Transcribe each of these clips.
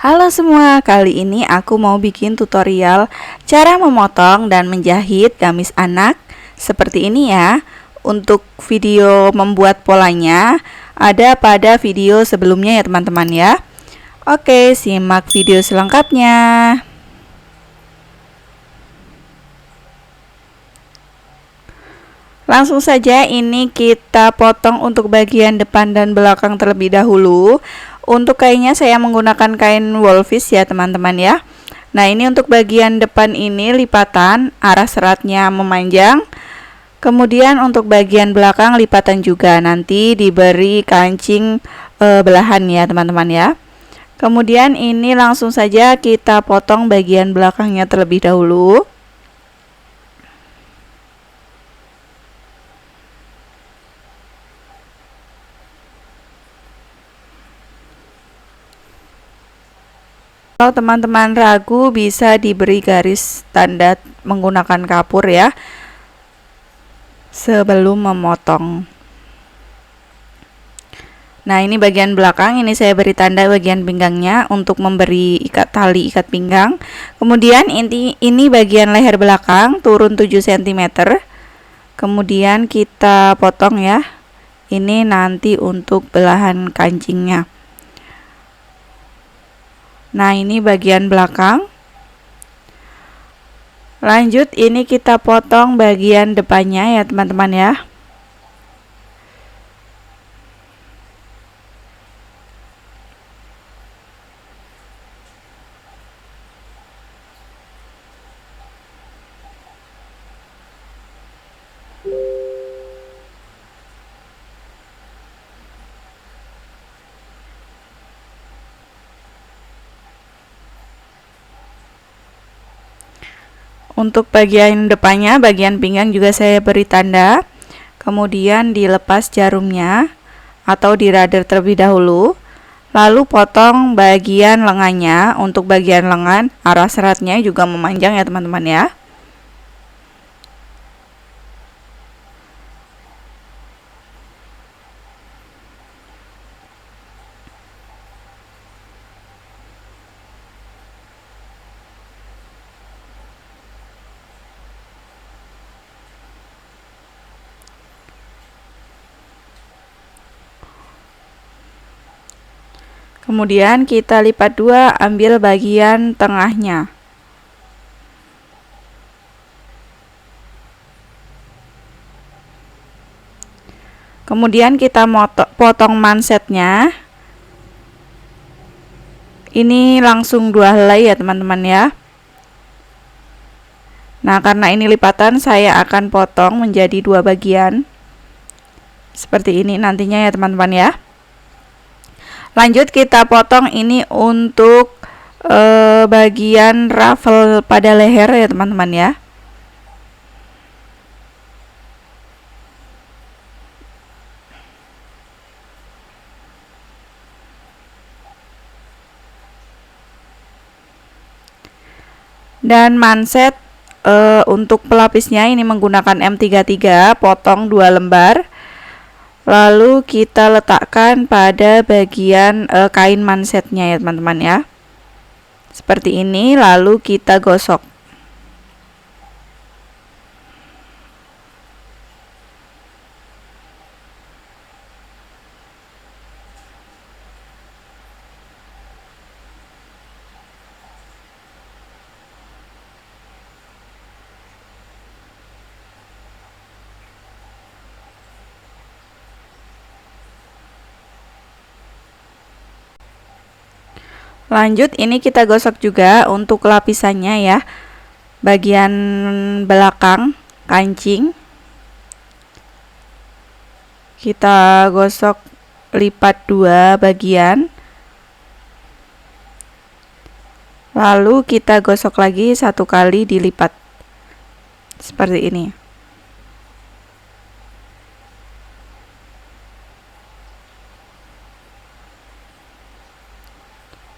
Halo semua, kali ini aku mau bikin tutorial cara memotong dan menjahit gamis anak seperti ini ya. Untuk video membuat polanya ada pada video sebelumnya ya teman-teman ya. Oke, simak video selengkapnya. Langsung saja ini kita potong untuk bagian depan dan belakang terlebih dahulu. Untuk kainnya saya menggunakan kain wolfish ya teman-teman ya. Nah, ini untuk bagian depan ini lipatan, arah seratnya memanjang. Kemudian untuk bagian belakang lipatan juga, nanti diberi kancing belahan ya teman-teman ya. Kemudian ini langsung saja kita potong bagian belakangnya terlebih dahulu. Kalau teman-teman ragu bisa diberi garis tanda menggunakan kapur ya sebelum memotong. Nah, ini bagian belakang, ini saya beri tanda bagian pinggangnya untuk memberi tali ikat pinggang. Kemudian ini bagian leher belakang turun 7 cm. Kemudian kita potong ya. Ini nanti untuk belahan kancingnya. Nah, ini bagian belakang. Lanjut, ini kita potong bagian depannya ya teman-teman ya. Untuk bagian depannya, bagian pinggang juga saya beri tanda. Kemudian dilepas jarumnya atau dirader terlebih dahulu. Lalu potong bagian lengannya. Untuk bagian lengan, arah seratnya juga memanjang ya teman-teman ya. Kemudian kita lipat dua, ambil bagian tengahnya. Kemudian kita potong mansetnya. Ini langsung 2 helai ya teman-teman ya. Nah, karena ini lipatan, saya akan potong menjadi 2 bagian. Seperti ini nantinya ya teman-teman ya. Lanjut kita potong ini untuk bagian ruffle pada leher ya teman-teman ya. Dan manset untuk pelapisnya ini menggunakan M33, potong 2 lembar. Lalu kita letakkan pada bagian kain mansetnya ya teman-teman ya. Seperti ini, lalu kita gosok. Lanjut, ini kita gosok juga untuk lapisannya ya. Bagian belakang kancing kita gosok lipat 2 bagian. Lalu kita gosok lagi 1 kali dilipat. Seperti ini.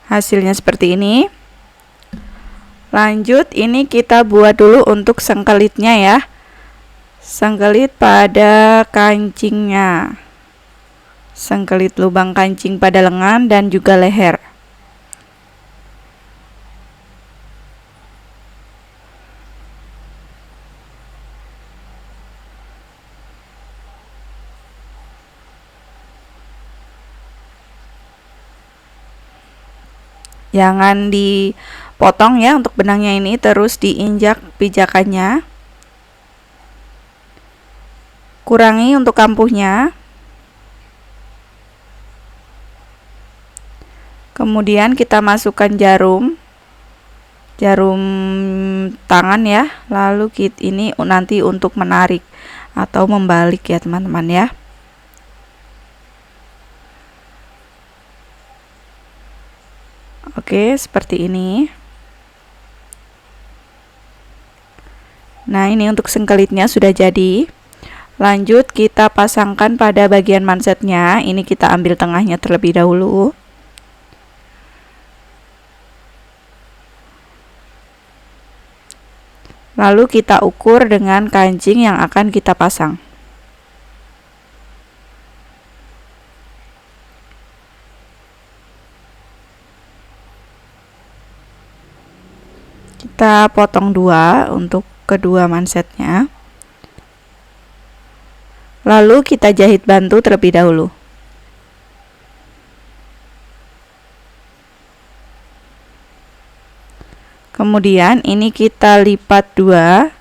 Hasilnya seperti ini. Lanjut, ini kita buat dulu untuk sengkelitnya ya. Sengkelit pada kancingnya. Sengkelit lubang kancing pada lengan dan juga leher. Jangan dipotong ya untuk benangnya ini, terus diinjak pijakannya. Kurangi untuk kampuhnya. Kemudian kita masukkan jarum tangan ya. Lalu ini nanti untuk menarik atau membalik ya teman-teman ya. Oke, seperti ini. Nah, ini untuk sengkelitnya sudah jadi. Lanjut kita pasangkan pada bagian mansetnya. Ini kita ambil tengahnya terlebih dahulu. Lalu kita ukur dengan kancing yang akan kita pasang. Kita potong 2 untuk kedua mansetnya. Lalu kita jahit bantu terlebih dahulu. Kemudian ini kita lipat 2.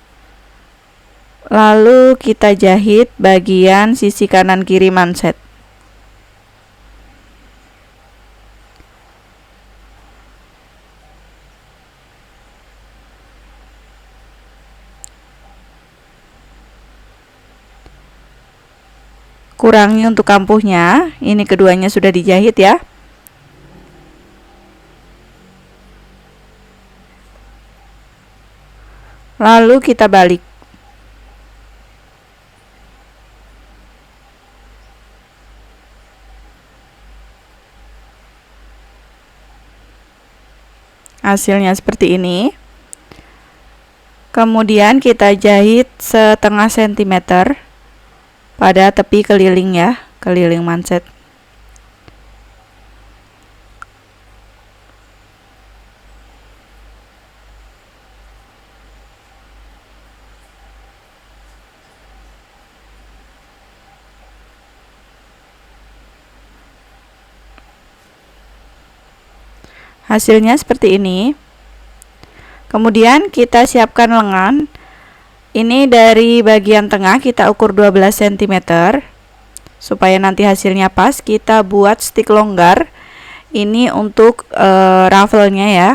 Lalu kita jahit bagian sisi kanan kiri manset. Kurangi untuk kampuhnya. Ini keduanya sudah dijahit ya. Lalu kita balik. Hasilnya seperti ini. Kemudian kita jahit setengah sentimeter pada tepi keliling ya, keliling manset. Hasilnya seperti ini. Kemudian kita siapkan lengan. Ini dari bagian tengah kita ukur 12 cm. Supaya nanti hasilnya pas, kita buat stik longgar. Ini untuk ruffle-nya ya.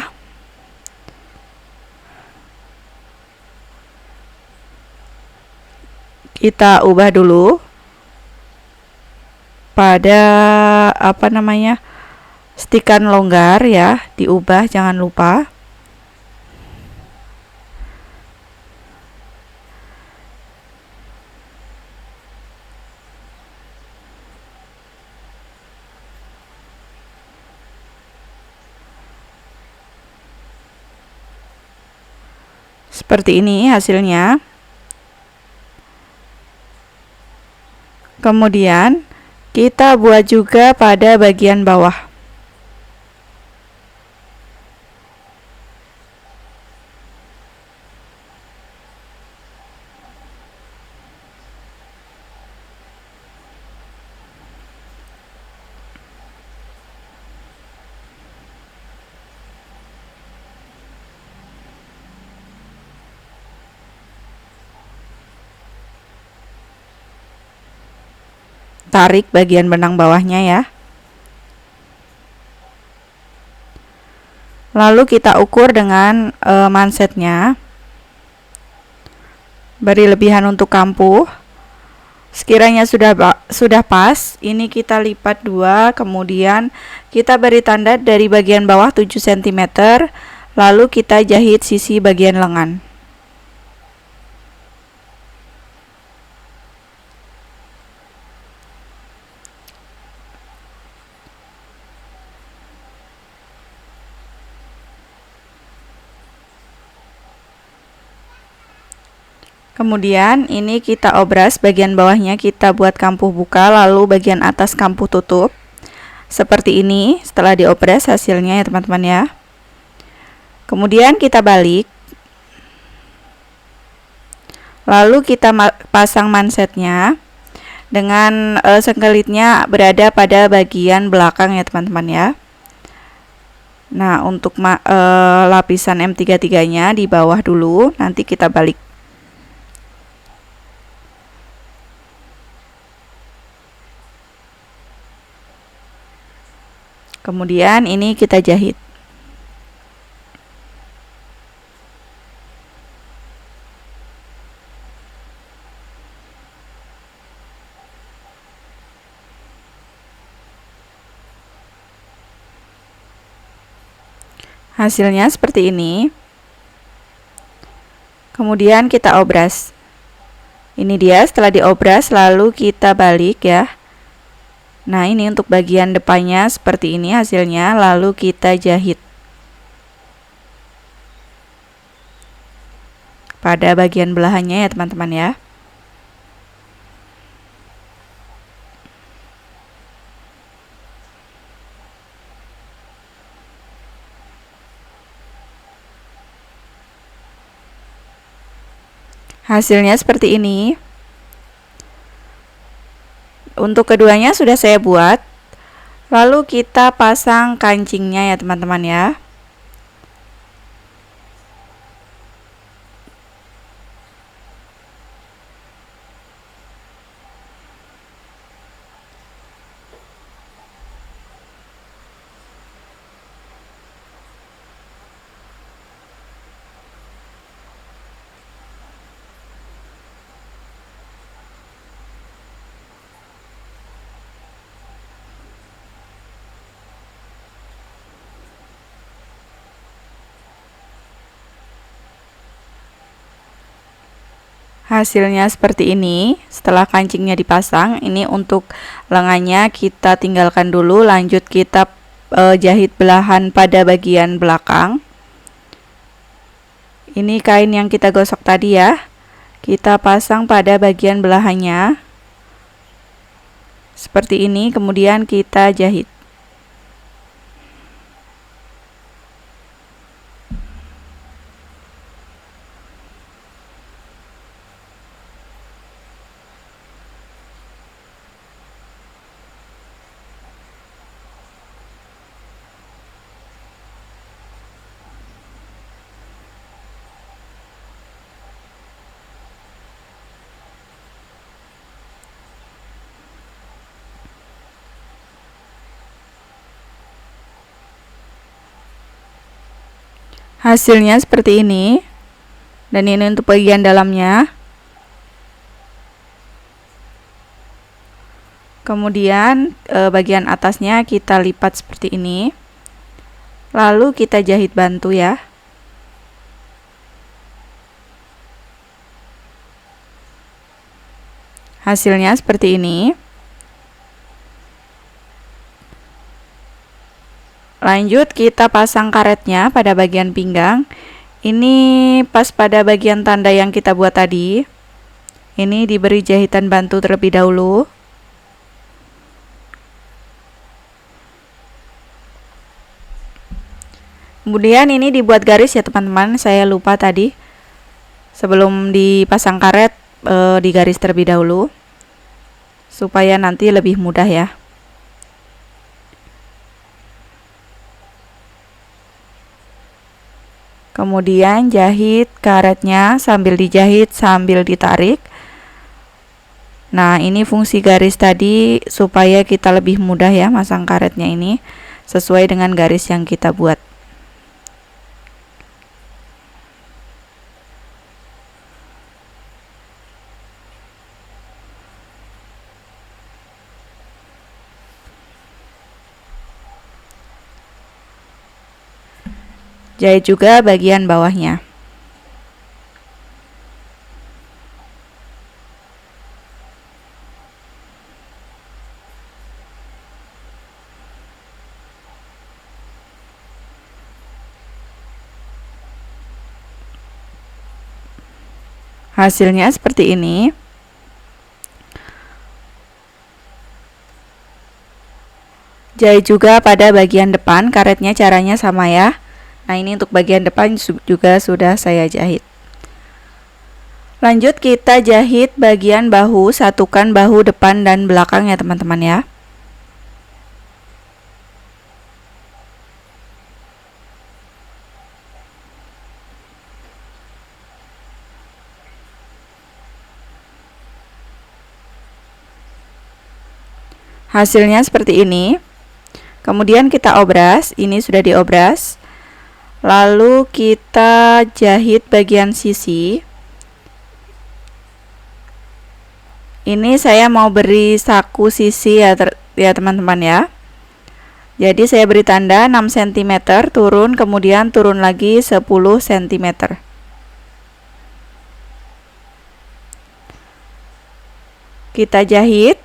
Kita ubah dulu pada stikan longgar ya, diubah jangan lupa. Seperti ini hasilnya. Kemudian kita buat juga pada bagian bawah. Tarik bagian benang bawahnya ya. Lalu kita ukur dengan mansetnya. Beri lebihan untuk kampuh. Sekiranya sudah pas, ini kita lipat 2, kemudian kita beri tanda dari bagian bawah 7 cm, lalu kita jahit sisi bagian lengan. Kemudian ini kita obras bagian bawahnya, kita buat kampuh buka, lalu bagian atas kampuh tutup. Seperti ini setelah diobras hasilnya ya teman-teman ya. Kemudian kita balik. Lalu kita pasang mansetnya dengan sengkelitnya berada pada bagian belakang ya teman-teman ya. Nah, untuk lapisan M33-nya di bawah dulu, nanti kita balik. Kemudian ini kita jahit. Hasilnya seperti ini. Kemudian kita obras. Ini dia setelah diobras, lalu kita balik ya. Nah, ini untuk bagian depannya seperti ini hasilnya, lalu kita jahit pada bagian belahannya ya teman-teman ya. Hasilnya seperti ini. Untuk keduanya sudah saya buat. Lalu kita pasang kancingnya ya teman-teman ya. Hasilnya seperti ini. Setelah kancingnya dipasang, ini untuk lengannya kita tinggalkan dulu, lanjut kita jahit belahan pada bagian belakang. Ini kain yang kita gosok tadi ya, kita pasang pada bagian belahannya seperti ini, kemudian kita jahit. Hasilnya seperti ini. Dan ini untuk bagian dalamnya. Kemudian bagian atasnya kita lipat seperti ini. Lalu kita jahit bantu ya. Hasilnya seperti ini. Lanjut kita pasang karetnya pada bagian pinggang. Ini pas pada bagian tanda yang kita buat tadi. Ini diberi jahitan bantu terlebih dahulu. Kemudian ini dibuat garis ya teman-teman. Saya lupa tadi. Sebelum dipasang karet, digaris terlebih dahulu. Supaya nanti lebih mudah ya. Kemudian jahit karetnya sambil dijahit sambil ditarik. Nah, ini fungsi garis tadi supaya kita lebih mudah ya masang karetnya ini sesuai dengan garis yang kita buat. Jahit juga bagian bawahnya. Hasilnya seperti ini. Jahit juga pada bagian depan, karetnya caranya sama ya. Nah, ini untuk bagian depan juga sudah saya jahit. Lanjut kita jahit bagian bahu, satukan bahu depan dan belakang ya teman-teman ya. Hasilnya seperti ini. Kemudian kita obras, ini sudah diobras. Lalu kita jahit bagian sisi. Ini saya mau beri saku sisi ya, teman-teman ya. Jadi saya beri tanda 6 cm turun, kemudian turun lagi 10 cm. Kita jahit.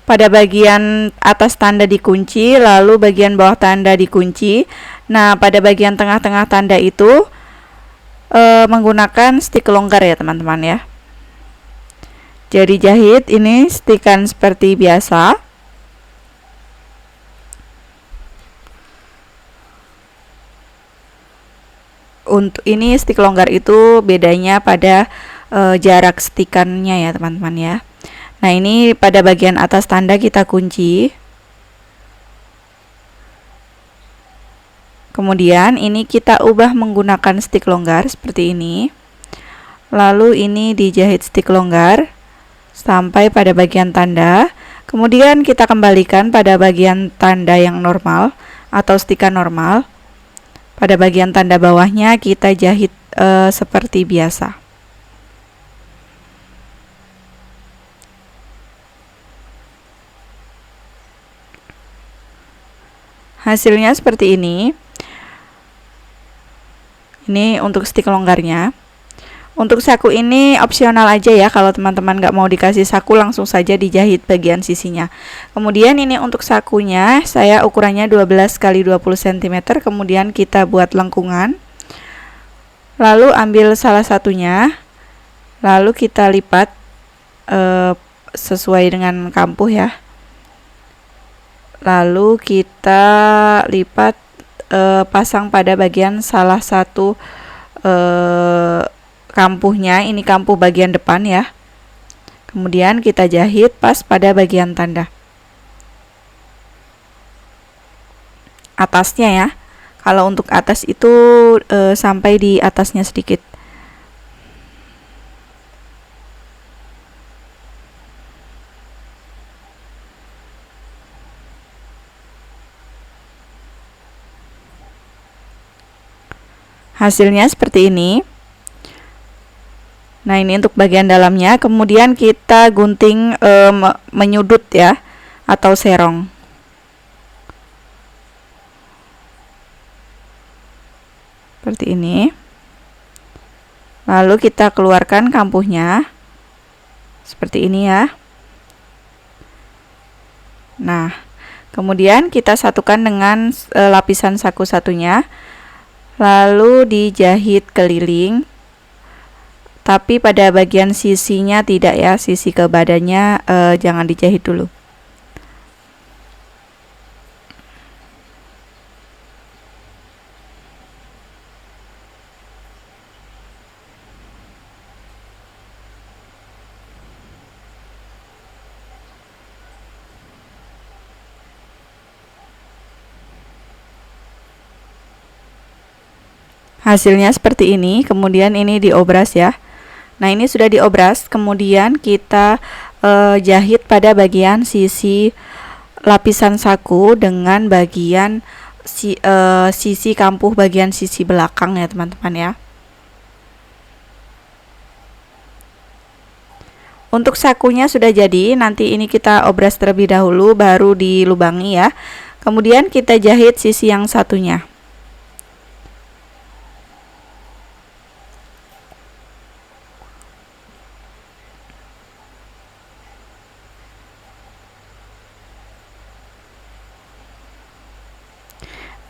Pada bagian atas tanda dikunci, lalu bagian bawah tanda dikunci. Nah, pada bagian tengah-tengah tanda itu menggunakan stik longgar ya teman-teman ya. Jadi jahit ini stikan seperti biasa. Untuk ini stik longgar itu bedanya pada jarak stikannya ya teman-teman ya. Nah, ini pada bagian atas tanda kita kunci. Kemudian ini kita ubah menggunakan stik longgar seperti ini. Lalu ini dijahit stik longgar sampai pada bagian tanda. Kemudian kita kembalikan pada bagian tanda yang normal atau stikan normal. Pada bagian tanda bawahnya kita jahit seperti biasa. Hasilnya seperti ini. Ini untuk stik longgarnya. Untuk saku ini opsional aja ya, kalau teman-teman nggak mau dikasih saku langsung saja dijahit bagian sisinya. Kemudian ini untuk sakunya saya ukurannya 12 x 20 cm. Kemudian kita buat lengkungan. Lalu ambil salah satunya. Lalu kita lipat sesuai dengan kampuh ya. Lalu kita lipat pasang pada bagian salah satu kampuhnya. Ini kampuh bagian depan ya. Kemudian kita jahit pas pada bagian tanda atasnya ya. Kalau untuk atas itu sampai di atasnya sedikit. Hasilnya seperti ini. Nah, ini untuk bagian dalamnya. Kemudian kita gunting menyudut ya, atau serong. Seperti ini. Lalu kita keluarkan kampuhnya. Seperti ini ya. Nah, kemudian kita satukan dengan lapisan saku satunya. Lalu dijahit keliling, tapi pada bagian sisinya tidak ya, sisi ke badannya jangan dijahit dulu. Hasilnya seperti ini. Kemudian ini diobras ya. Nah, ini sudah diobras. Kemudian kita jahit pada bagian sisi lapisan saku dengan bagian sisi kampuh bagian sisi belakang ya teman-teman ya. Untuk sakunya sudah jadi. Nanti ini kita obras terlebih dahulu baru dilubangi ya. Kemudian kita jahit sisi yang satunya.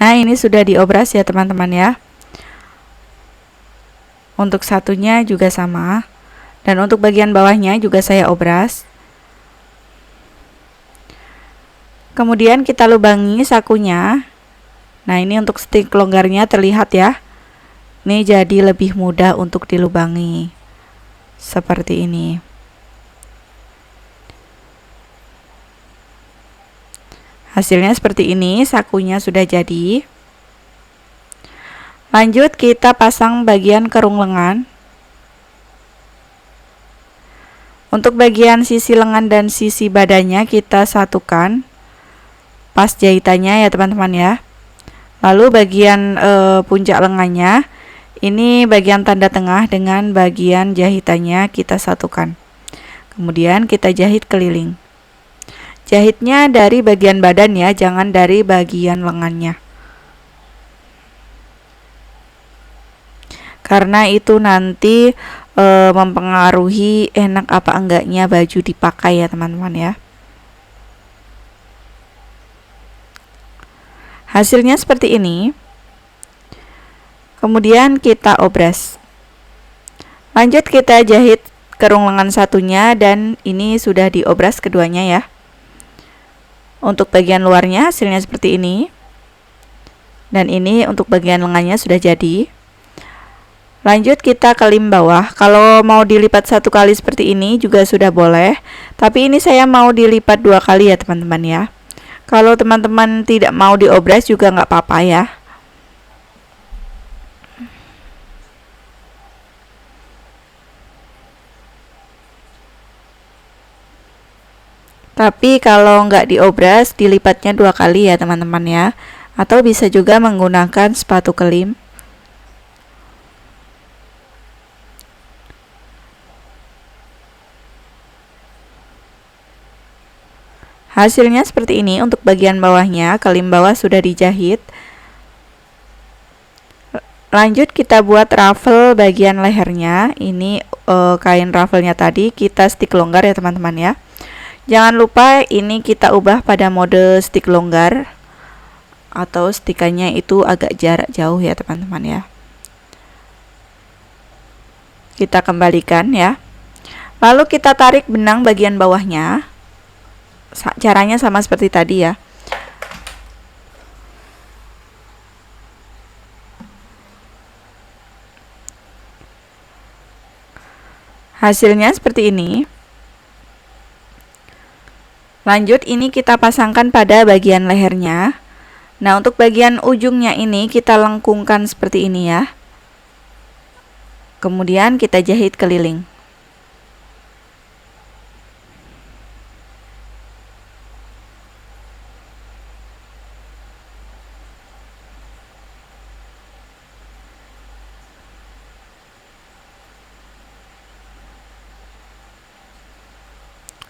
Nah, ini sudah diobras ya teman-teman ya. Untuk satunya juga sama. Dan untuk bagian bawahnya juga saya obras. Kemudian kita lubangi sakunya. Nah, ini untuk stik longgarnya terlihat ya. Ini jadi lebih mudah untuk dilubangi. Seperti ini. Hasilnya seperti ini, sakunya sudah jadi. Lanjut kita pasang bagian kerung lengan. Untuk bagian sisi lengan dan sisi badannya kita satukan pas jahitannya ya teman-teman ya. Lalu bagian puncak lengannya, ini bagian tanda tengah dengan bagian jahitannya kita satukan. Kemudian kita jahit keliling. Jahitnya dari bagian badan ya, jangan dari bagian lengannya. Karena itu nanti mempengaruhi enak apa enggaknya baju dipakai ya teman-teman ya. Hasilnya seperti ini. Kemudian kita obras. Lanjut kita jahit kerung lengan satunya dan ini sudah diobras keduanya ya. Untuk bagian luarnya hasilnya seperti ini. Dan ini untuk bagian lengannya sudah jadi. Lanjut kita kelim bawah. Kalau mau dilipat satu kali seperti ini juga sudah boleh, tapi ini saya mau dilipat 2 kali ya teman-teman ya. Kalau teman-teman tidak mau diobras juga nggak apa-apa ya. Tapi kalau nggak diobras, dilipatnya 2 kali ya teman-teman ya. Atau bisa juga menggunakan sepatu kelim. Hasilnya seperti ini. Untuk bagian bawahnya, kelim bawah sudah dijahit. Lanjut kita buat ruffle bagian lehernya. Ini kain ruffle-nya tadi kita stick longgar ya teman-teman ya. Jangan lupa ini kita ubah pada mode stick longgar, atau stikannya itu agak jarak jauh ya teman-teman ya. Kita kembalikan ya. Lalu kita tarik benang bagian bawahnya. Caranya sama seperti tadi ya. Hasilnya seperti ini. Lanjut ini kita pasangkan pada bagian lehernya. Nah, untuk bagian ujungnya ini kita lengkungkan seperti ini ya. Kemudian kita jahit keliling.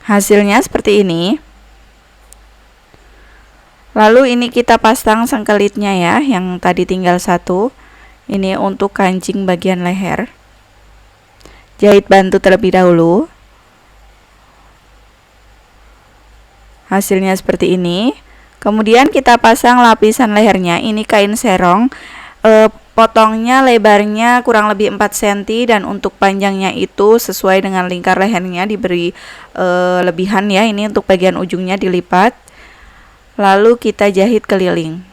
Hasilnya seperti ini. Lalu ini kita pasang sengkelitnya ya, yang tadi tinggal satu. Ini untuk kancing bagian leher. Jahit bantu terlebih dahulu. Hasilnya seperti ini. Kemudian kita pasang lapisan lehernya. Ini kain serong. Potongnya lebarnya kurang lebih 4 cm dan untuk panjangnya itu sesuai dengan lingkar lehernya diberi lebihan ya. Ini untuk bagian ujungnya dilipat. Lalu kita jahit keliling.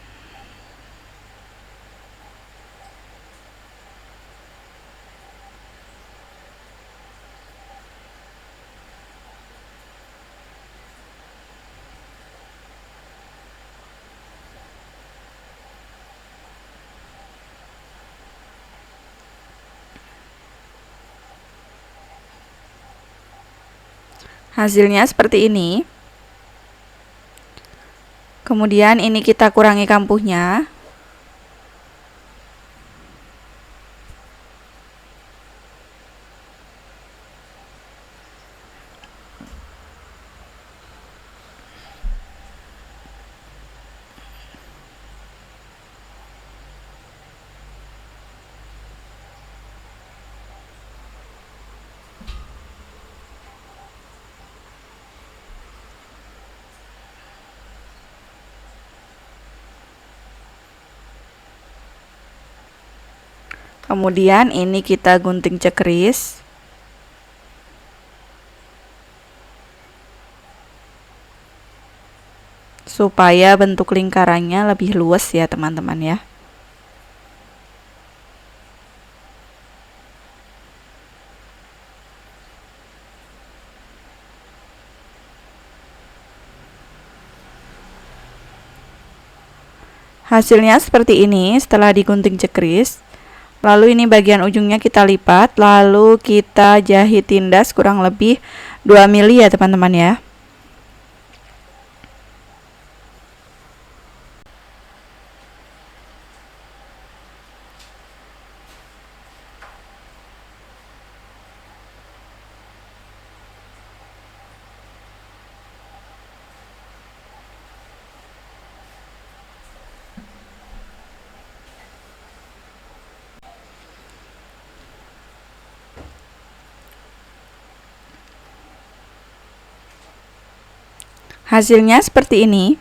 Hasilnya seperti ini. Kemudian ini kita kurangi kampuhnya. Kemudian ini kita gunting cekris. Supaya bentuk lingkarannya lebih luas ya teman-teman ya. Hasilnya seperti ini setelah digunting cekris. Lalu ini bagian ujungnya kita lipat, lalu kita jahit tindas kurang lebih 2 mili ya teman-teman ya. Hasilnya seperti ini.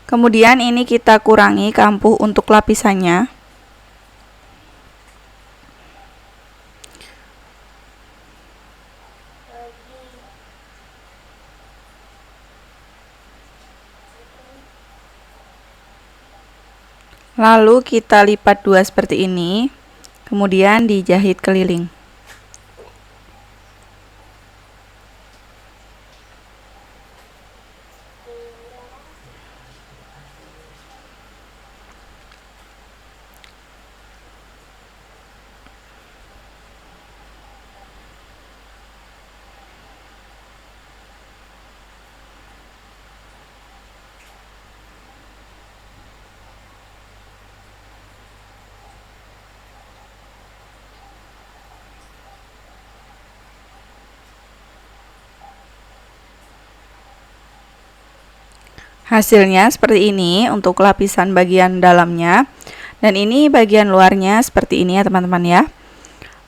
Kemudian ini kita kurangi kampuh untuk lapisannya. Lalu kita lipat 2 seperti ini. Kemudian dijahit keliling. Hasilnya seperti ini untuk lapisan bagian dalamnya, dan ini bagian luarnya seperti ini ya teman-teman ya.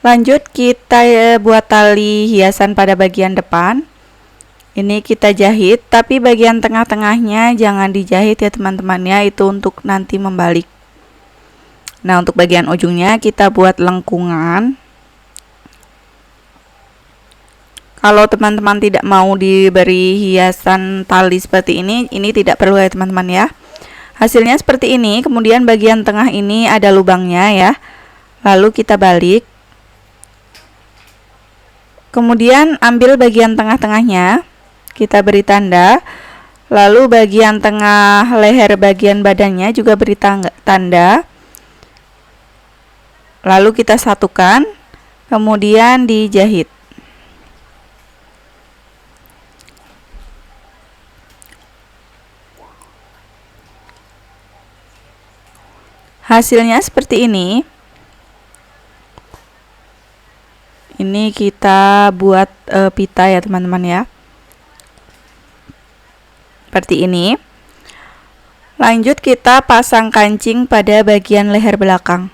Lanjut kita buat tali hiasan pada bagian depan. Ini kita jahit, tapi bagian tengah-tengahnya jangan dijahit ya teman-teman ya, itu untuk nanti membalik. Nah, untuk bagian ujungnya kita buat lengkungan. Kalau teman-teman tidak mau diberi hiasan tali seperti ini tidak perlu ya teman-teman ya. Hasilnya seperti ini. Kemudian bagian tengah ini ada lubangnya ya. Lalu kita balik. Kemudian ambil bagian tengah-tengahnya, kita beri tanda. Lalu bagian tengah leher bagian badannya juga beri tanda. Lalu kita satukan, kemudian dijahit. Hasilnya seperti ini. Ini kita buat pita ya teman-teman ya. Seperti ini. Lanjut kita pasang kancing pada bagian leher belakang.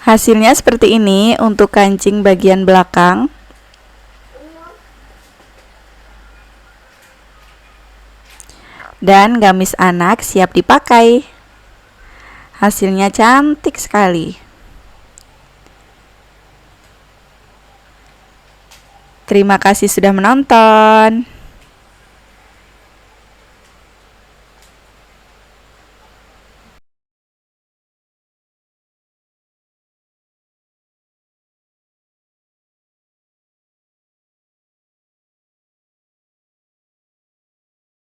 Hasilnya seperti ini untuk kancing bagian belakang. Dan gamis anak siap dipakai. Hasilnya cantik sekali. Terima kasih sudah menonton.